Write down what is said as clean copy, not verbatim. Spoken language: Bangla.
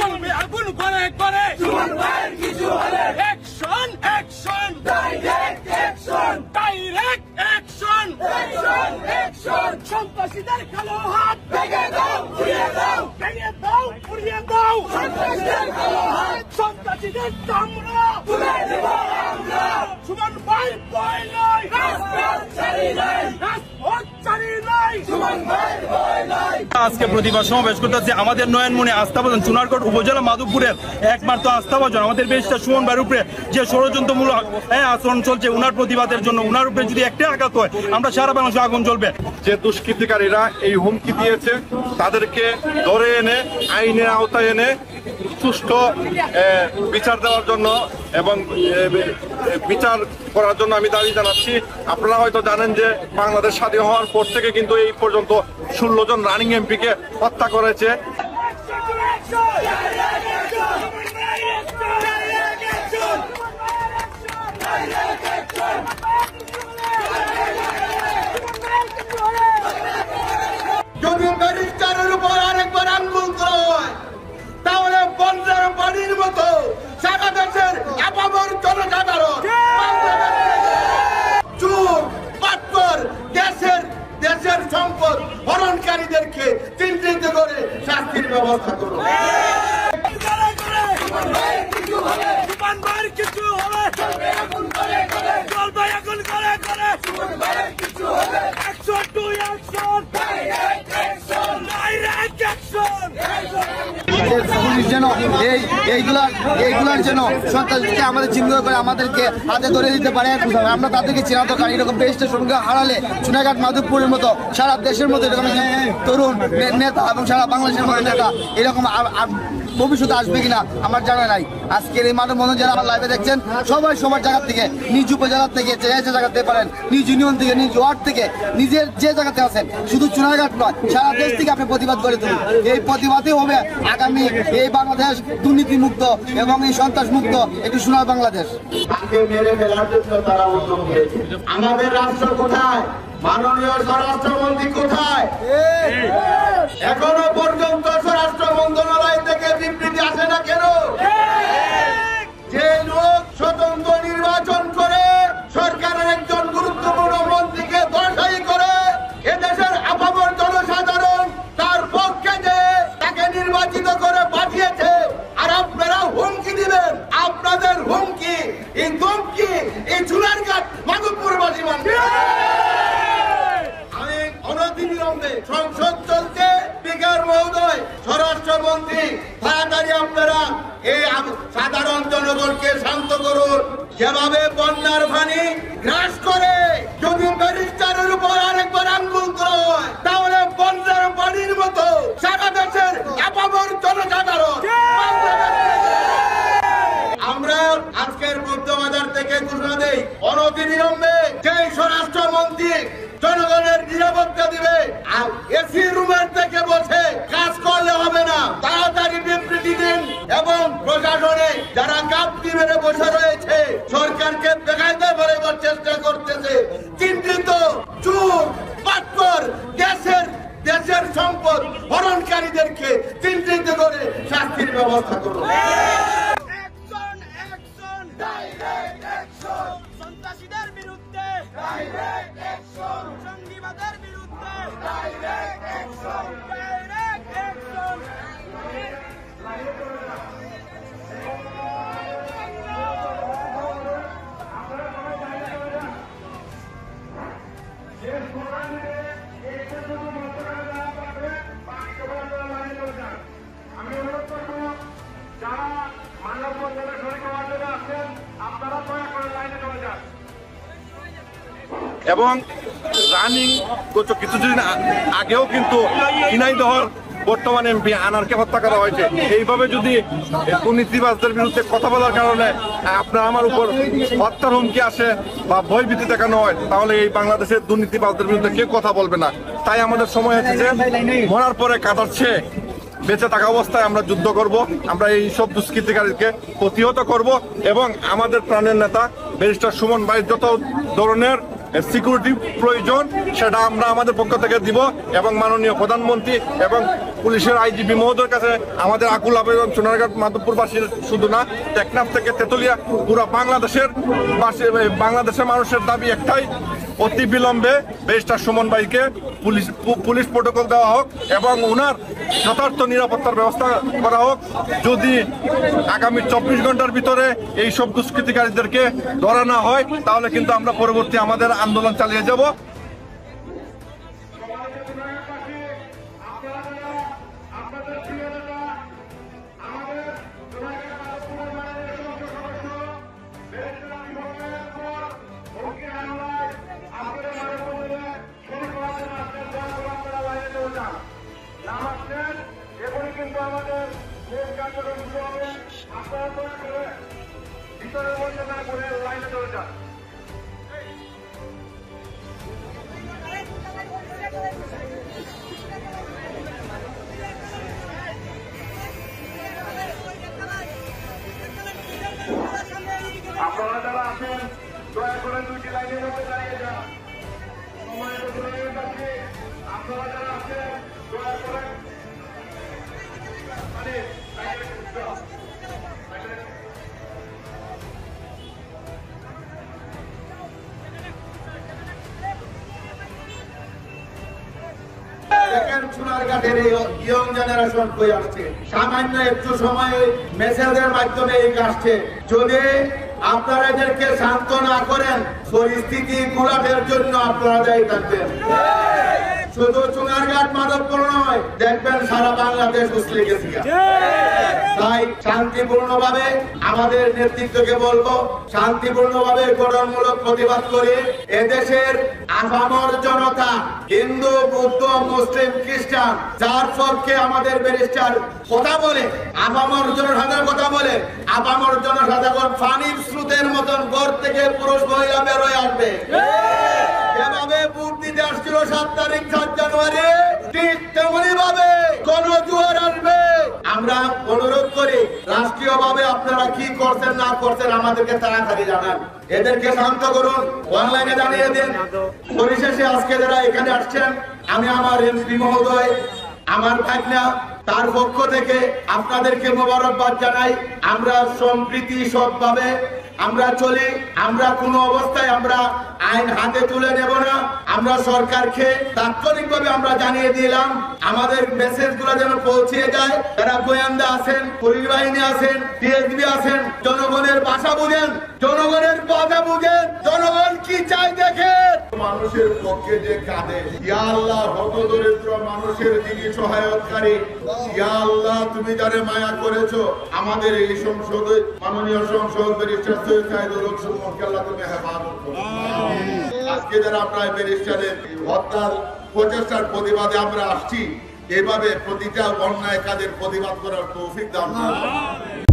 চলবে আগুন করে করে অ্যাকশন অ্যাকশন ডাইরেক্ট অ্যাকশন সন্ত্রাসীদের কালো হাত ভেঙে দাও উড়িয়ে দাও সন্ত্রাসীদের চামড়া তুলে দেব আমরা সুমন ভাই ভয় নাই রাজপথ ছাড়ি নাই সুমন ভাই ভয় নাই। আজকে প্রতিবাদ সমাবেশ করতেছে আমাদের নয়নমণি আস্থাভাজন চুনারগড় উপজেলা মাধবপুরের একমাত্র আস্থাভাজন আমাদের বেশটা সুমন ভাইয়ের উপরে যে ষড়যন্ত্রমূলক আচরণ চলছে উনার প্রতিবাদের জন্য উনার উপরে যদি একটা আঘাত হয় আমরা সারা বাংলাদেশে আগুন জ্বলবে। যে দুষ্কৃতিকারীরা এই হুমকি দিয়েছে তাদেরকে ধরে এনে আইনের আওতায় এনে সুষ্ঠু বিচার দেওয়ার জন্য এবং বিচার করার জন্য আমি দাবি জানাচ্ছি। আপনারা হয়তো জানেন যে বাংলাদেশ স্বাধীন হওয়ার পর থেকে কিন্তু এই পর্যন্ত 16 জন রানিং এমপিকে হত্যা করেছে। যদি ব্যারিস্টারের উপর আরেকবার আঙ্গুল করা হয় তাহলে বন্যার পানির মতো সারা দেশের আপামর জনসাধারণ চোর পাটকর দেশের সম্পদ হরণকারীদেরকে চিহ্নিত করে শাস্তির ব্যবস্থা করুন। পুলিশ যেন এইগুলার যেন সন্ত্রাসীকে আমাদের চিহ্নিত করে আমাদেরকে হাতে ধরে দিতে পারে, আমরা তাদেরকে চেনা দরকার। এরকম বেশটা সঙ্গে হারালে চুনাঘাট মাধবপুরের মতো সারা দেশের মতো এরকম তরুণ নেতা এবং সারা বাংলাদেশের মতো নেতা এরকম ভবিষ্যতে আসবে কিনা আমার জানা নাই। আজকের এই মানব বন্ধন যারা আমার লাইভে দেখছেন সবাই সবার জায়গা থেকে নিজ উপজেলা থেকে যে জায়গাতে পারেন নিজ ইউনিয়ন থেকে নিজ ওয়ার্ড থেকে নিজের যে জায়গাতে আছেন শুধু চুনাঘাট নয় সারা দেশ থেকে আপনি প্রতিবাদ করে তুলুন। এই প্রতিবাদই হবে আগামী এই বাংলাদেশ দুর্নীতি মুক্ত এবং এই সন্ত্রাস মুক্ত একটি সোনার বাংলাদেশ। আমাদের রাষ্ট্র কোথায়? মাননীয় স্বরাষ্ট্রমন্ত্রী কোথায়? এখনো পর্যন্ত স্বরাষ্ট্র মন্ত্রণালয় থেকে বিবৃতি আসে না কেন? যে লোক স্বতন্ত্র নির্বাচন করে সরকারের একজন গুরুত্বপূর্ণ মন্ত্রীকে দর্শাই করে এদেশের আপামর জনসাধারণ তার পক্ষে যে তাকে নির্বাচিত করে পাঠিয়েছে, আর আপনারা হুমকি দিবেন? আপনাদের হুমকি এই ধমকি এই চুনারঘাট মাধবপুরবাসী মানবে। আমি অনতিবিলম্বে সংসদ চলছে, স্পিকার মহোদয়, স্বরাষ্ট্রমন্ত্রী তাড়াতাড়ি আপনারা এই সাধারণ জনগণকে শান্ত করুন। যেভাবে বন্যার পানি গ্রাস করে যদি ব্যারিস্টারের উপর আরেকবার আঙ্গুল করা হয় তাহলে বন্যার পানির মতো সারা দেশের আপামর জনসাধারণ আমরা আজকের মধ্যবাজার থেকে ঘোষণা দেই অনতিবিলম্বে সেই স্বরাষ্ট্রমন্ত্রী জনগণের নিরাপত্তা দিবে আর এসি রুমের থেকে বসে কাজ করলে হবে না, তাড়াতাড়ি বিবৃতি দিন এবং প্রশাসনে যারা কাঁপতি মেরে বসে রয়েছে সরকারকে দেখাইতে পারবার চেষ্টা করতেছে চিহ্নিত চোর পাটকর দেশের সম্পদ হরণকারীদেরকে চিহ্নিত করে শাস্তির ব্যবস্থা করুন। সন্ত্রাসীদের বিরুদ্ধে ডাইরেক্ট অ্যাকশন, জঙ্গিবাদের বিরুদ্ধে ডাইরেক্ট অ্যাকশন, ডাইরেক্ট অ্যাকশন। আমি অনুরোধ করব যারা মানববন্ধনে শরীর হওয়ার জন্য আসছেন আপনারা দয়া করে লাইনে চলে যান। এবং রানিং কিছুদিন আগেও কিন্তু ঝিনাইদহের বর্তমান এমপি আনারকে হত্যা করা হয়েছে। এইভাবে যদি দুর্নীতিবাজদের বিরুদ্ধে কথা বলার কারণে আপনার আমার উপর হত্যার হুমকি আসে বা ভয়ভীতি দেখানো হয় তাহলে এই বাংলাদেশের দুর্নীতিবাজদের বিরুদ্ধে কেউ কথা বলবে না। তাই আমাদের সময় হচ্ছে যে মরার পরে কাটাচ্ছে বেঁচে থাকা অবস্থায় আমরা যুদ্ধ করব, আমরা এই সব দুষ্কৃতিকারীকে প্রতিহত করব এবং আমাদের প্রাণের নেতা ব্যারিস্টার সুমন ভাই যত ধরনের সিকিউরিটি প্রয়োজন সেটা আমরা আমাদের পক্ষ থেকে দিব এবং মাননীয় প্রধানমন্ত্রী এবং পুলিশের আইজিপি মহোদয়ের কাছে আমাদের আকুল আবেদন, সোনারঘাট মাধবপুরবাসীর শুধু না, টেকনাফ থেকে তেতুলিয়া পুরো বাংলাদেশের মানুষের দাবি একটাই, অতি বিলম্বে ব্যারিস্টার সুমন ভাইকে পুলিশ প্রোটোকল দেওয়া হোক এবং ওনার যথার্থ নিরাপত্তার ব্যবস্থা করা হোক। যদি আগামী 24 ঘন্টার ভিতরে এই সব দুষ্কৃতিকারীদেরকে ধরা না হয় তাহলে কিন্তু আমরা পরবর্তী আমাদের আন্দোলন চালিয়ে যাব। কিন্তু আমাদের ভোট কার্যক্রম শুরু হবে। আপনারা দয়া করে ভিতরের মধ্যে না করে লাইনে চলে যান। আপনারা যারা আছেন দয়া করে দুইটি লাইনের মধ্যে দাঁড়িয়ে যান। সময় হয়ে যাচ্ছে। আপনারা যারা আছেন দয়া করে সোনারঘাটের এই ইয়ং জেনারেশন কই আসছে, সামান্য একটু সময়ে মেসেজের মাধ্যমে এই আসছে। যদি আপনারা এদেরকে শান্ত না করেন পরিস্থিতি ঘোলাটের জন্য আপনারা দায়ী থাকবেন। শুধু সোনারঘাট মাধবপুর নয়, দেখবেন সারা বাংলাদেশ উছলে গেছে। তাই শান্তিপূর্ণভাবে আমাদের নেতৃত্বকে বলবো, শান্তিপূর্ণভাবে গঠনমূলক প্রতিবাদ করে এদেশের আপামর জনতা, হিন্দু, বৌদ্ধ, মুসলিম, খ্রিস্টান, যার পক্ষে আমাদের ব্যারিস্টার কথা বলে, আপামর জনসাধারণ কথা বলে, আপামর জনসাধারণ পানির স্রোতের মতন ঘর থেকে পুরুষ মহিলা বেরোয় আসবে। যেভাবে ভোট দিতে আসছিল 7 তারিখ 7 জানুয়ারি, ঠিক তেমনি ভাবে গণজোয়ার আসবে। আমরা অনুরোধ করি রাষ্ট্রীয়ভাবে আপনারা কি করছেন না করছেন আমাদেরকে তাড়াতাড়ি জানান, এদেরকে শান্ত করুন, অনলাইনে জানিয়ে দিন। পরিশেষে আজকে যারা এখানে আসছেন, আমি আমার এমপি মহোদয়, আমার ভাগনা, তার পক্ষ থেকে আপনাদেরকে মোবারকবাদ জানাই। আমরা সম্প্রীতি সৎভাবে আমরা চলি, আমরা কোনো অবস্থায় আমরা আইন হাতে তুলে নেব না। আমরা সরকারকে তাৎক্ষণিকভাবে আমরা জানিয়ে দিলাম আমাদের মেসেজ গুলো যেন পৌঁছে যায়। যারা গোয়েন্দা আছেন, পুলিশ বাহিনী আছেন, টিএসবি আছেন, জনগণের ভাষা বুঝেন, জনগণের কথা বুঝেন, জনগণ কি চাই দেখেন। মানুষের পক্ষে যে কাঁদে, ইয়া আল্লাহ, হতদরিদ্র মানুষের যিনি সহায়তকারী, ইয়া আল্লাহ, তুমি যারে মায়া করেছো আমাদের এই সংসদে মাননীয় সংসদ ব্যারিস্টার সৈয়দ সাইদুল হক সুমনকে আল্লাহ তুমি হেফাজত করো। আজকে যারা আপনার ব্যারিস্টারের হত্যার প্রচেষ্টার প্রতিবাদে আমরা আসছি, এভাবে প্রতিটা অন্যায় কাজের প্রতিবাদ করার তৌফিক দান করুন।